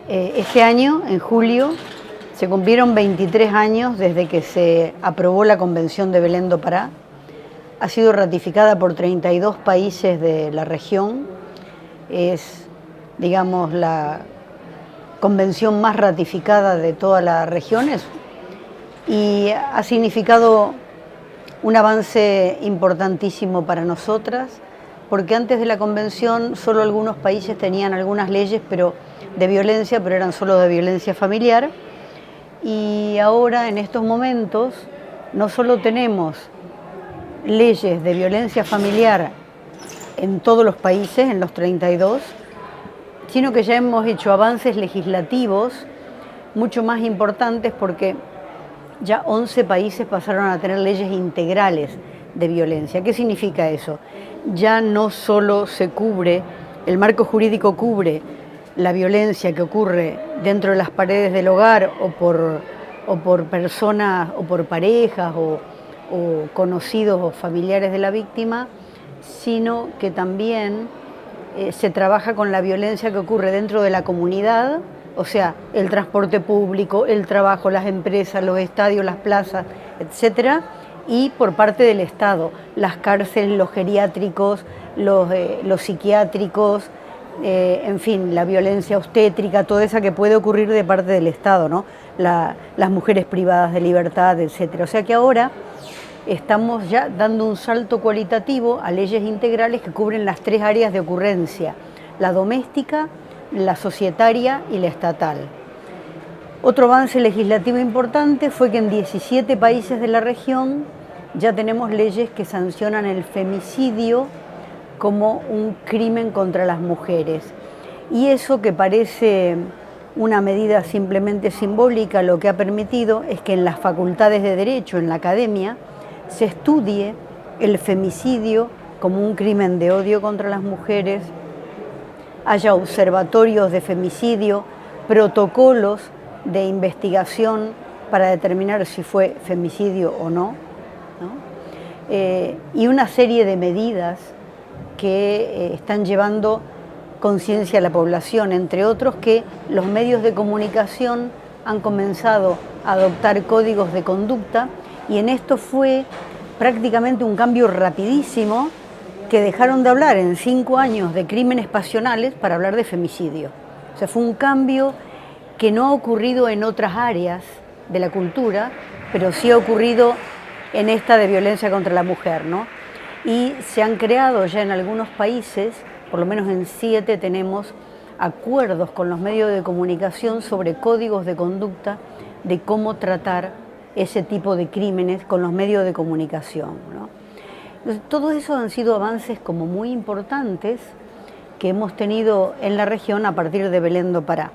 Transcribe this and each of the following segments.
Este año, en julio, se cumplieron 23 años desde que se aprobó la Convención de Belén do Pará. Ha sido ratificada por 32 países de la región. Es, digamos, la convención más ratificada de todas las regiones y ha significado un avance importantísimo para nosotras, porque antes de la convención solo algunos países tenían algunas leyes de violencia, pero eran solo de violencia familiar. Y ahora, en estos momentos, no solo tenemos leyes de violencia familiar en todos los países, en los 32, sino que ya hemos hecho avances legislativos mucho más importantes, porque ya 11 países pasaron a tener leyes integrales de violencia. ¿Qué significa eso? Ya no solo se cubre, el marco jurídico cubre la violencia que ocurre dentro de las paredes del hogar o por personas o por parejas o conocidos o familiares de la víctima, sino que también se trabaja con la violencia que ocurre dentro de la comunidad, o sea, el transporte público, el trabajo, las empresas, los estadios, las plazas, etcétera, y por parte del Estado, las cárceles, los geriátricos, los psiquiátricos, en fin, la violencia obstétrica, toda esa que puede ocurrir de parte del Estado, ¿no? Las mujeres privadas de libertad, etcétera. O sea que ahora estamos ya dando un salto cualitativo a leyes integrales que cubren las 3 áreas de ocurrencia: la doméstica, la societaria y la estatal. Otro avance legislativo importante fue que en 17 países de la región ya tenemos leyes que sancionan el femicidio como un crimen contra las mujeres. Y eso, que parece una medida simplemente simbólica, lo que ha permitido es que en las facultades de Derecho, en la academia, se estudie el femicidio como un crimen de odio contra las mujeres, haya observatorios de femicidio, protocolos de investigación para determinar si fue femicidio o no, y una serie de medidas que están llevando conciencia a la población, entre otros que los medios de comunicación han comenzado a adoptar códigos de conducta, y en esto fue prácticamente un cambio rapidísimo, que dejaron de hablar en 5 años de crímenes pasionales para hablar de femicidio. O sea, fue un cambio que no ha ocurrido en otras áreas de la cultura, pero sí ha ocurrido en esta de violencia contra la mujer, ¿no? Y se han creado ya en algunos países, por lo menos en 7 tenemos acuerdos con los medios de comunicación sobre códigos de conducta de cómo tratar ese tipo de crímenes con los medios de comunicación, ¿no? Entonces, todos esos han sido avances como muy importantes que hemos tenido en la región a partir de Belén do Pará.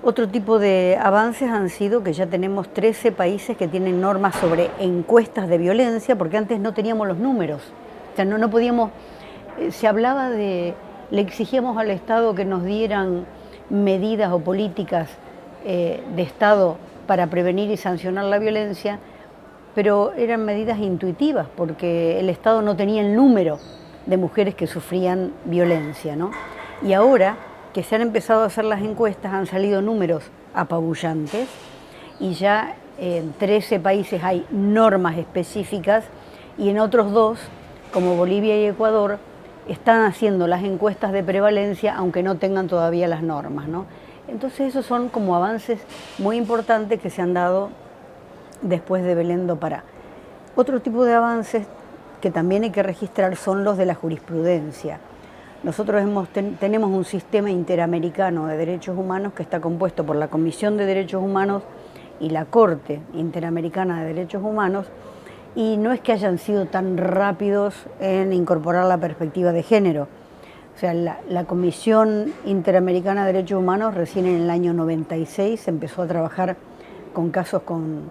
Otro tipo de avances han sido que ya tenemos 13 países que tienen normas sobre encuestas de violencia, porque antes no teníamos los números. O sea, no podíamos, se hablaba le exigíamos al Estado que nos dieran medidas o políticas de Estado para prevenir y sancionar la violencia, pero eran medidas intuitivas, porque el Estado no tenía el número de mujeres que sufrían violencia, ¿no? Y ahora que se han empezado a hacer las encuestas, han salido números apabullantes, y ya en 13 países hay normas específicas, y en otros 2, como Bolivia y Ecuador, están haciendo las encuestas de prevalencia, aunque no tengan todavía las normas, ¿no? Entonces esos son como avances muy importantes que se han dado después de Belén do Pará. Otro tipo de avances que también hay que registrar son los de la jurisprudencia. Nosotros tenemos un sistema interamericano de derechos humanos que está compuesto por la Comisión de Derechos Humanos y la Corte Interamericana de Derechos Humanos, y no es que hayan sido tan rápidos en incorporar la perspectiva de género. O sea, la Comisión Interamericana de Derechos Humanos recién en el año 96 empezó a trabajar con casos con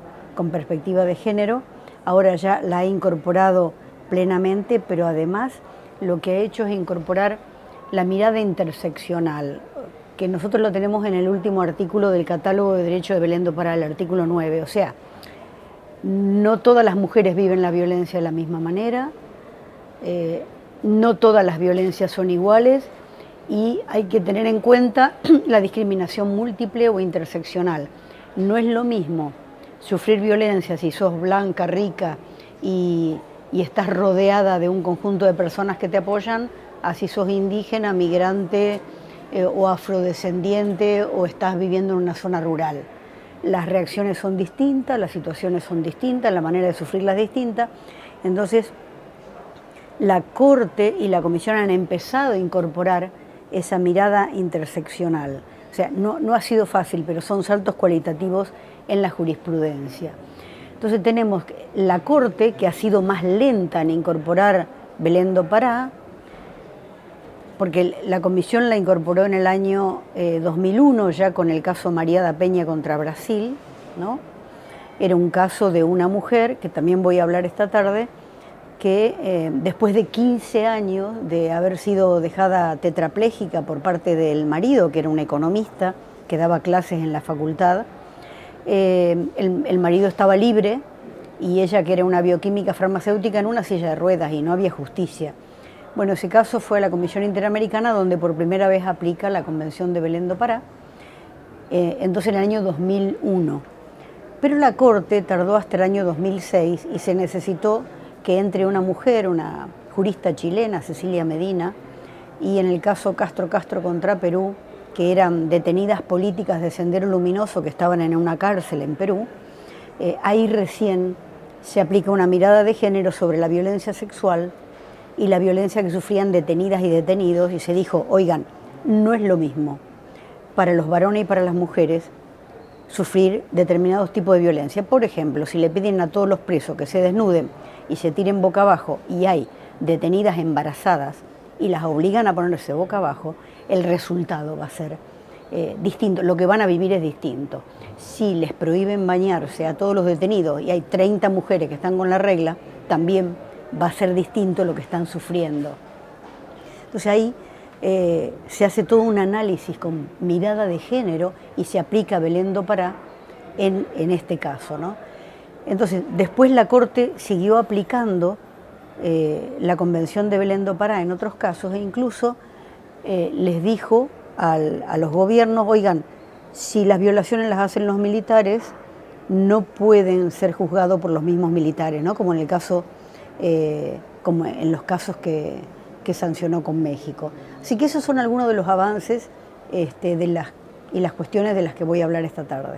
perspectiva de género. Ahora ya la ha incorporado plenamente, pero además lo que ha hecho es incorporar la mirada interseccional, que nosotros lo tenemos en el último artículo del Catálogo de Derechos de Belén do Pará, el artículo 9. O sea, no todas las mujeres viven la violencia de la misma manera, no todas las violencias son iguales, y hay que tener en cuenta la discriminación múltiple o interseccional. No es lo mismo sufrir violencia si sos blanca, rica y estás rodeada de un conjunto de personas que te apoyan, a si sos indígena, migrante o afrodescendiente o estás viviendo en una zona rural. Las reacciones son distintas, las situaciones son distintas, la manera de sufrirlas es distinta. Entonces, la Corte y la Comisión han empezado a incorporar esa mirada interseccional. O sea, no ha sido fácil, pero son saltos cualitativos en la jurisprudencia. Entonces tenemos la Corte, que ha sido más lenta en incorporar Belén do Pará, porque la Comisión la incorporó en el año 2001, ya con el caso María da Peña contra Brasil, ¿no? Era un caso de una mujer, que también voy a hablar esta tarde, que después de 15 años de haber sido dejada tetrapléjica por parte del marido, que era un economista, que daba clases en la facultad, el marido estaba libre y ella, que era una bioquímica farmacéutica, en una silla de ruedas, y no había justicia. Bueno, ese caso fue a la Comisión Interamericana, donde por primera vez aplica la Convención de Belén do Pará, entonces en el año 2001. Pero la Corte tardó hasta el año 2006 y se necesitó que entre una mujer, una jurista chilena, Cecilia Medina, y en el caso Castro contra Perú, que eran detenidas políticas de Sendero Luminoso que estaban en una cárcel en Perú, ahí recién se aplica una mirada de género sobre la violencia sexual y la violencia que sufrían detenidas y detenidos, y se dijo, oigan, no es lo mismo para los varones y para las mujeres sufrir determinados tipos de violencia. Por ejemplo, si le piden a todos los presos que se desnuden y se tiren boca abajo y hay detenidas embarazadas y las obligan a ponerse boca abajo, el resultado va a ser distinto, lo que van a vivir es distinto. Si les prohíben bañarse a todos los detenidos y hay 30 mujeres que están con la regla, también va a ser distinto lo que están sufriendo. Entonces ahí se hace todo un análisis con mirada de género y se aplica Belén do Pará en este caso, ¿no? Entonces, después la Corte siguió aplicando la Convención de Belén do Pará en otros casos, e incluso les dijo a los gobiernos, oigan, si las violaciones las hacen los militares, no pueden ser juzgados por los mismos militares, ¿no? Como en el caso, como en los casos que sancionó con México. Así que esos son algunos de los avances y las cuestiones de las que voy a hablar esta tarde.